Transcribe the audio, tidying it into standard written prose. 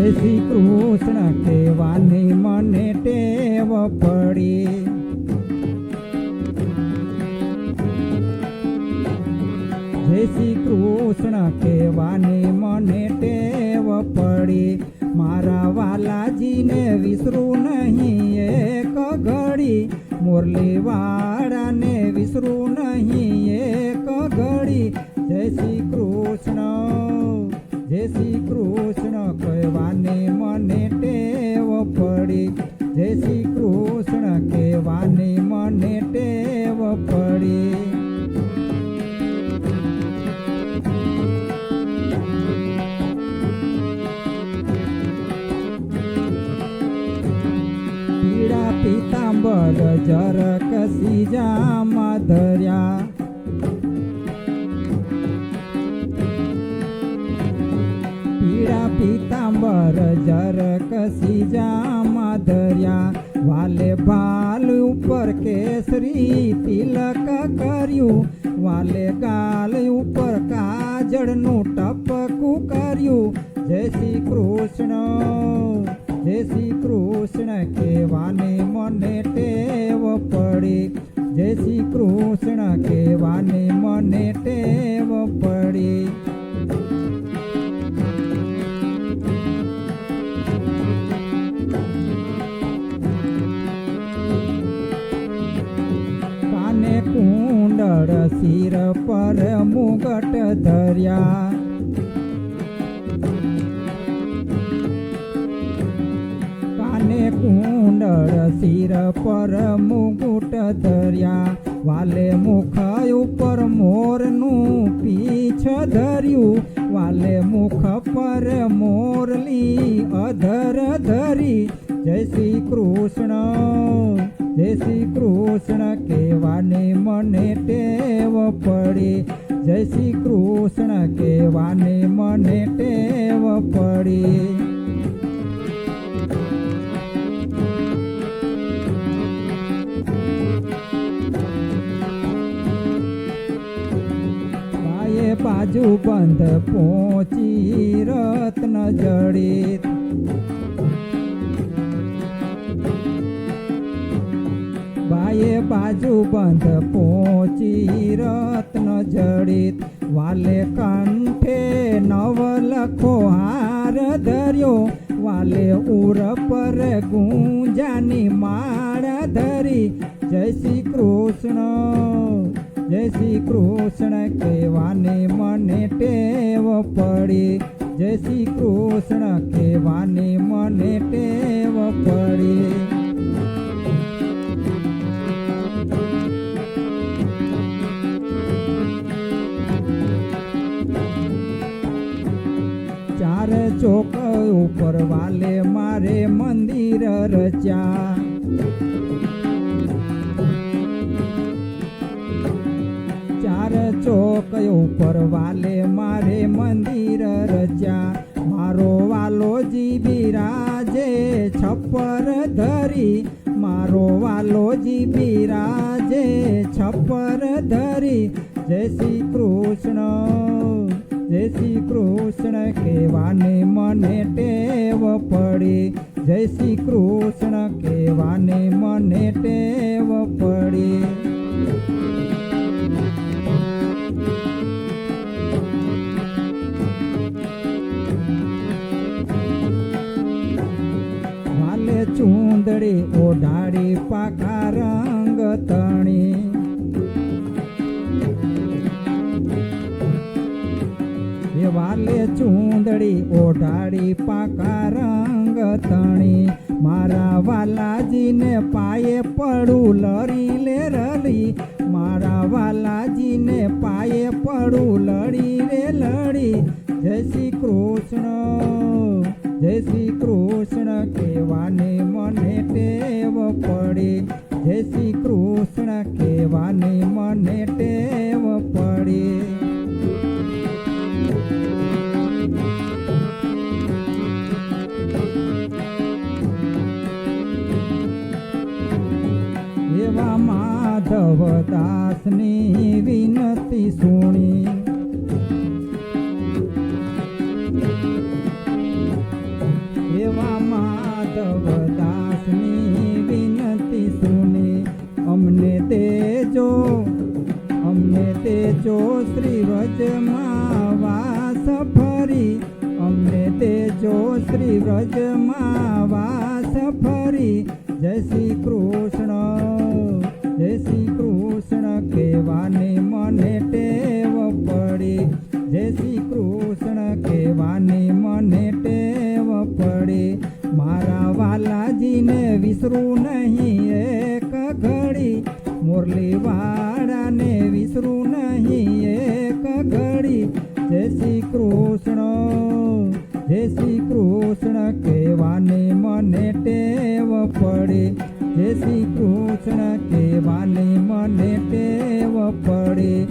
જય શ્રી કૃષ્ણ કહેવાની મને ટેવ પડી. જય શ્રી કૃષ્ણ કહેવાની મને ટેવ પડી. મારા વાલાજીને વિસરું નહીં એક ઘડી. મુરલીવાળાને વિસરું નહીં એક ઘડી. જય શ્રી કૃષ્ણ જય શ્રી કૃષ્ણ કહેવાની મને ટેવ પડી. જય શ્રી કૃષ્ણ કહેવાની મને ટેવ પડી. પીળા પીતાંબર જરક સીજામાં ધર્યા. પીળા પીતાંબર જરક સીજામાં ધર્યા. વાલે ભાલ ઉપર કેસરી તિલક કર્યું. વાલે ગાલ ઉપર કાજળનું ટપકું કર્યું. જય શ્રી કૃષ્ણ જય શ્રી કૃષ્ણ કહેવાની મને ટેવ પડી. જય શ્રી કૃષ્ણ કહેવાની મને ટેવ પડી. કાને કુંડળ શિર પર મુગટ ધર્યા. કાને કુંડળ શિર પર મુગુટ ધર્યા. વાલે મુખ ઉપર મોરનું પીછ ધર્યું. વાલે મુખ પર મોરલી અધર ધરી. જય શ્રી કૃષ્ણ જય શ્રી કૃષ્ણ કહેવાની મને ટેવ પડી. જય શ્રી કૃષ્ણ કહેવાની મને ટેવ પડી. બાજુ બંધ પહોંચી રત્ન જડિત. બાએ બાજુ બંધ પહોંચી રત્ન જડિત. વાલે કંઠે નવલખો હાર ધર્યો. વાલે ઉર પર ગુંજાની માળ ધરી. જય શ્રી કૃષ્ણ જય શ્રી કૃષ્ણ કહેવાની મને ટેવ પડી. જય શ્રી કૃષ્ણ કહેવાની મને ટેવ પડી. ચાર ચોક ઉપર વાલે મારે મંદિર રચ્યા. ચાર ચોક ઉપર વાલે મારે મંદિર રચ્યા. મારો વાલોજી બિરાજે છપ્પર ધરી. મારો વાલોજી બિરાજે છપ્પર ધરી. જય શ્રી કૃષ્ણ જય શ્રી કૃષ્ણ કહેવાની મને ટેવ પડી. જય શ્રી કૃષ્ણ કહેવાની મને ટેવ પડી. વાલે ચૂંદડી ઓઢાડી પાકા રંગ તણી. વાલે ચૂંદડી ઓઢાડી પાકા રંગ તણી. મારા વાલાજીને પાયે પડું લડી લે રડી. મારા વાલાજીને પાયે પડું લડી રે લડી. જય શ્રી કૃષ્ણ જય શ્રી કૃષ્ણ કહેવાની મને ટેવ પડી. જય શ્રી કૃષ્ણ કહેવાની મને ટેવ પડી. એવા માધવદાસની વિનતી સુણી. દેજો શ્રી વ્રજમાં વાસ ફરી, અમને દેજો શ્રી વ્રજમાં વાસ ફરી. જય શ્રી કૃષ્ણ, જય શ્રી કૃષ્ણ કહેવાની મને ટેવ પડી, જય શ્રી કૃષ્ણ કહેવાની મને ટેવ પડી. મારા વાલાજીને વિસરું નહીં એક ઘડી, મુરલી વાળાને વિસરું નહીં એક ઘડી. જય શ્રી કૃષ્ણ, જય શ્રી કૃષ્ણ કહેવાની મને ટેવ પડી, જય શ્રી કૃષ્ણ કહેવાની મને ટેવ પડી.